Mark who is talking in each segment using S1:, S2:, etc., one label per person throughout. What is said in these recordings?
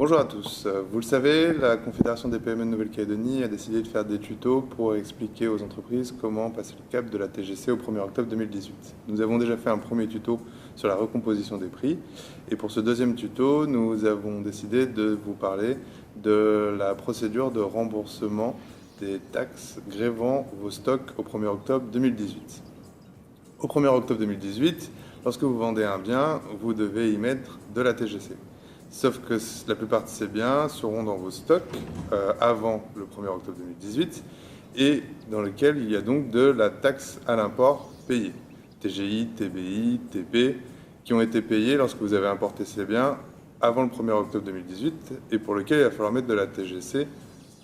S1: Bonjour à tous. Vous le savez, la Confédération des PME de Nouvelle-Calédonie a décidé de faire des tutos pour expliquer aux entreprises comment passer le cap de la TGC au 1er octobre 2018. Nous avons déjà fait un premier tuto sur la recomposition des prix et pour ce deuxième tuto, nous avons décidé de vous parler de la procédure de remboursement des taxes grevant vos stocks au 1er octobre 2018. Au 1er octobre 2018, lorsque vous vendez un bien, vous devez y mettre de la TGC. Sauf que la plupart de ces biens seront dans vos stocks avant le 1er octobre 2018 et dans lequel il y a donc de la taxe à l'import payée. TGI, TBI, TP, qui ont été payés lorsque vous avez importé ces biens avant le 1er octobre 2018 et pour lequel il va falloir mettre de la TGC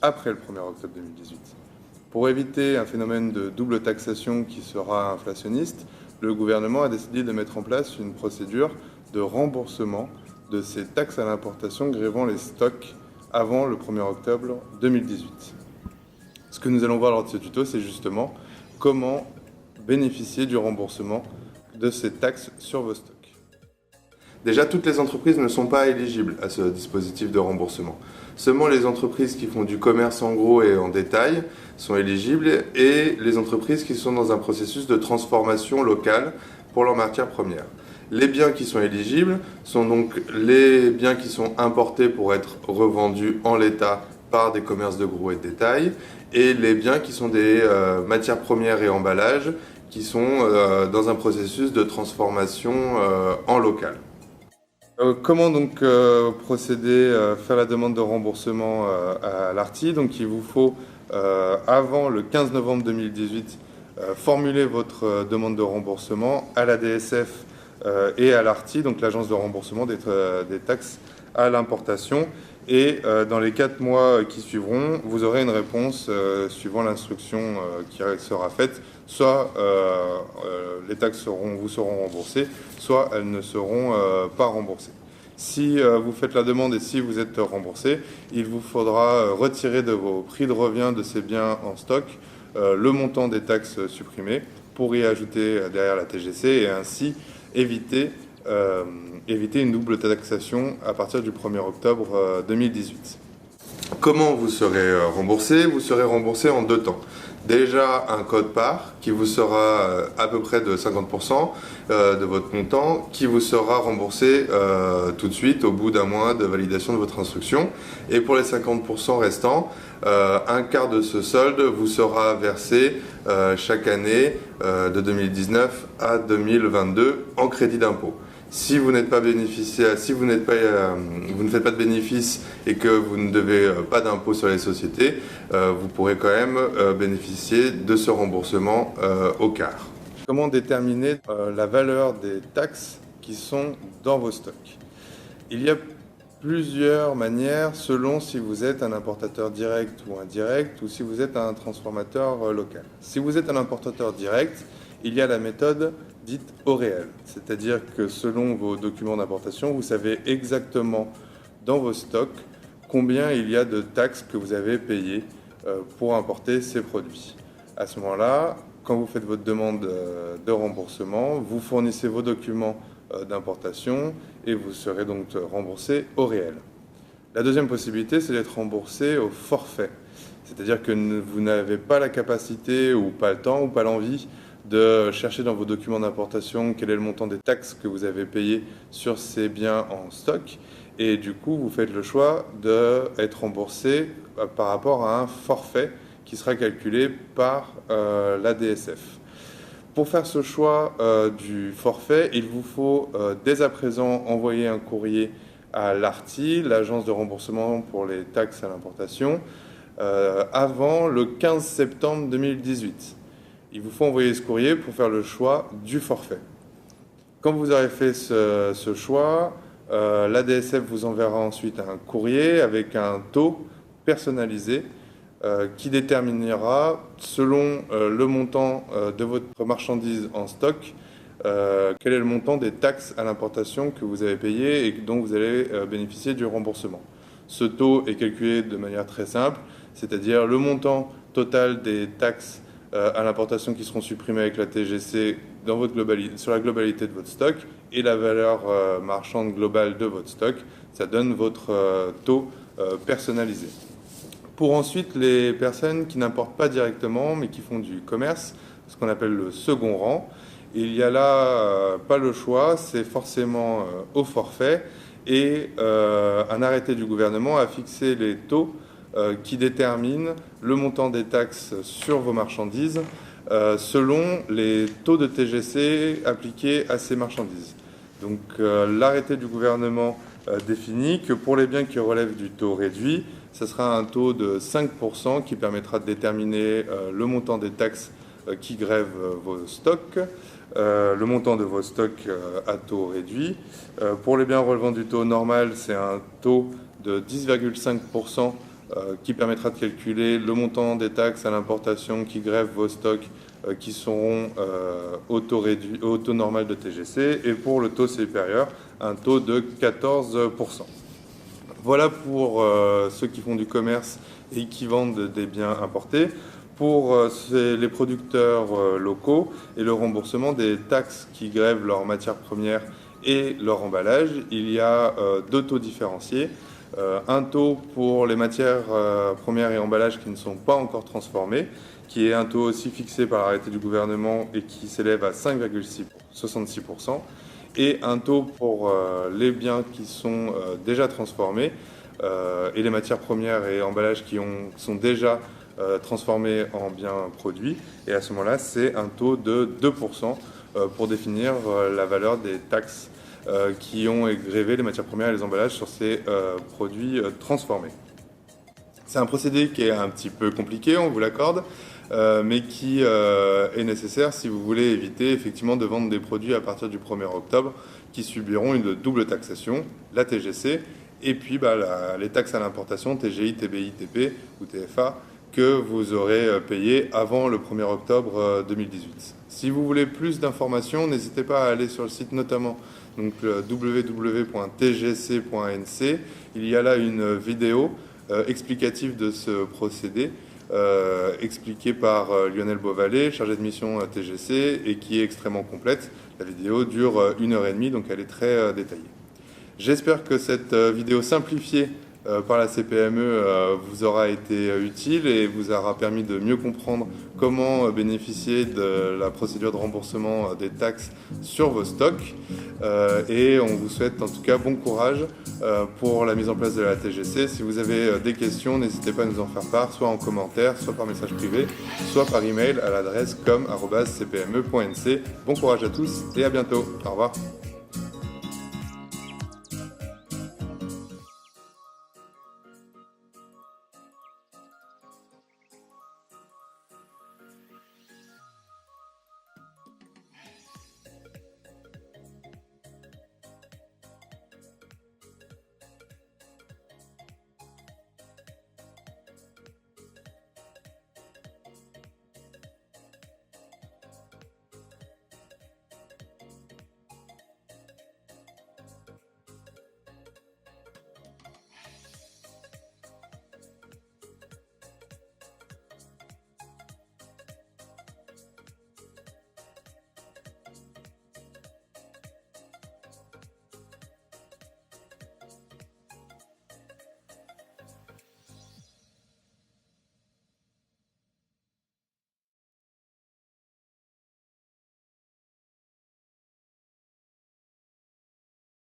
S1: après le 1er octobre 2018. Pour éviter un phénomène de double taxation qui sera inflationniste, le gouvernement a décidé de mettre en place une procédure de remboursement de ces taxes à l'importation grevant les stocks avant le 1er octobre 2018. Ce que nous allons voir lors de ce tuto, c'est justement comment bénéficier du remboursement de ces taxes sur vos stocks. Déjà, toutes les entreprises ne sont pas éligibles à ce dispositif de remboursement. Seulement les entreprises qui font du commerce en gros et en détail sont éligibles et les entreprises qui sont dans un processus de transformation locale pour leurs matières premières. Les biens qui sont éligibles sont donc les biens qui sont importés pour être revendus en l'état par des commerces de gros et de détail et les biens qui sont des matières premières et emballages qui sont dans un processus de transformation en local. Comment donc procéder, faire la demande de remboursement à l'ARTI? Donc il vous faut, avant le 15 novembre 2018, formuler votre demande de remboursement à la DSF et à l'ARTI, donc l'agence de remboursement des taxes à l'importation. Et dans les 4 mois qui suivront, vous aurez une réponse suivant l'instruction qui sera faite. Soit les taxes vous seront remboursées, soit elles ne seront pas remboursées. Si vous faites la demande et si vous êtes remboursé, il vous faudra retirer de vos prix de revient de ces biens en stock le montant des taxes supprimées pour y ajouter derrière la TGC et ainsi éviter une double taxation à partir du 1er octobre 2018. Comment vous serez remboursé? Vous serez remboursé en 2 temps. Déjà un code-part qui vous sera à peu près de 50% de votre montant, qui vous sera remboursé tout de suite au bout d'un mois de validation de votre instruction. Et pour les 50% restants, un quart de ce solde vous sera versé chaque année de 2019 à 2022 en crédit d'impôt. Si vous n'êtes pas bénéficiaire, si vous ne faites pas de bénéfices et que vous ne devez pas d'impôt sur les sociétés, vous pourrez quand même bénéficier de ce remboursement au quart. Comment déterminer la valeur des taxes qui sont dans vos stocks? Il y a plusieurs manières selon si vous êtes un importateur direct ou indirect ou si vous êtes un transformateur local. Si vous êtes un importateur direct, il y a la méthode dite au réel, c'est-à-dire que selon vos documents d'importation, vous savez exactement dans vos stocks combien il y a de taxes que vous avez payées pour importer ces produits. À ce moment-là, quand vous faites votre demande de remboursement, vous fournissez vos documents d'importation et vous serez donc remboursé au réel. La deuxième possibilité, c'est d'être remboursé au forfait, c'est-à-dire que vous n'avez pas la capacité ou pas le temps ou pas l'envie de chercher dans vos documents d'importation quel est le montant des taxes que vous avez payées sur ces biens en stock. Et du coup, vous faites le choix d'être remboursé par rapport à un forfait qui sera calculé par la DSF. Pour faire ce choix du forfait, il vous faut dès à présent envoyer un courrier à l'ARTI, l'agence de remboursement pour les taxes à l'importation, avant le 15 septembre 2018. Il vous faut envoyer ce courrier pour faire le choix du forfait. Quand vous aurez fait ce choix, la DSF vous enverra ensuite un courrier avec un taux personnalisé qui déterminera, selon le montant de votre marchandise en stock, quel est le montant des taxes à l'importation que vous avez payé et dont vous allez bénéficier du remboursement. Ce taux est calculé de manière très simple, c'est-à-dire le montant total des taxes à l'importation qui seront supprimées avec la TGC dans sur la globalité de votre stock et la valeur marchande globale de votre stock, ça donne votre taux personnalisé. Pour ensuite les personnes qui n'importent pas directement mais qui font du commerce, ce qu'on appelle le second rang, il y a là pas le choix, c'est forcément au forfait et un arrêté du gouvernement a fixé les taux qui déterminent le montant des taxes sur vos marchandises selon les taux de TGC appliqués à ces marchandises. Donc l'arrêté du gouvernement définit que pour les biens qui relèvent du taux réduit, ce sera un taux de 5% qui permettra de déterminer le montant des taxes qui grèvent vos stocks, le montant de vos stocks à taux réduit. Pour les biens relevant du taux normal, c'est un taux de 10,5% qui permettra de calculer le montant des taxes à l'importation qui grèvent vos stocks qui seront au taux normal de TGC, et pour le taux supérieur, un taux de 14%. Voilà pour ceux qui font du commerce et qui vendent des biens importés. Pour les producteurs locaux et le remboursement des taxes qui grèvent leurs matières premières et leur emballage, il y a deux taux différenciés. Un taux pour les matières premières et emballages qui ne sont pas encore transformés, qui est un taux aussi fixé par l'arrêté du gouvernement et qui s'élève à 5,66%, et un taux pour les biens qui sont déjà transformés et les matières premières et emballages qui sont déjà transformés en biens produits. Et à ce moment-là, c'est un taux de 2% pour définir la valeur des taxes qui ont grévé les matières premières et les emballages sur ces produits transformés. C'est un procédé qui est un petit peu compliqué, on vous l'accorde, mais qui est nécessaire si vous voulez éviter effectivement de vendre des produits à partir du 1er octobre qui subiront une double taxation, la TGC, et puis les taxes à l'importation, TGI, TBI, TP ou TFA, que vous aurez payé avant le 1er octobre 2018. Si vous voulez plus d'informations, n'hésitez pas à aller sur le site notamment donc www.tgc.nc. Il y a là une vidéo explicative de ce procédé, expliqué par Lionel Beauvalet, chargé de mission TGC, et qui est extrêmement complète. La vidéo dure 1h30, donc elle est très détaillée. J'espère que cette vidéo simplifiée par la CPME vous aura été utile et vous aura permis de mieux comprendre comment bénéficier de la procédure de remboursement des taxes sur vos stocks. Et on vous souhaite en tout cas bon courage pour la mise en place de la TGC. Si vous avez des questions, n'hésitez pas à nous en faire part, soit en commentaire, soit par message privé, soit par email à l'adresse com@cpme.nc. Bon courage à tous et à bientôt. Au revoir.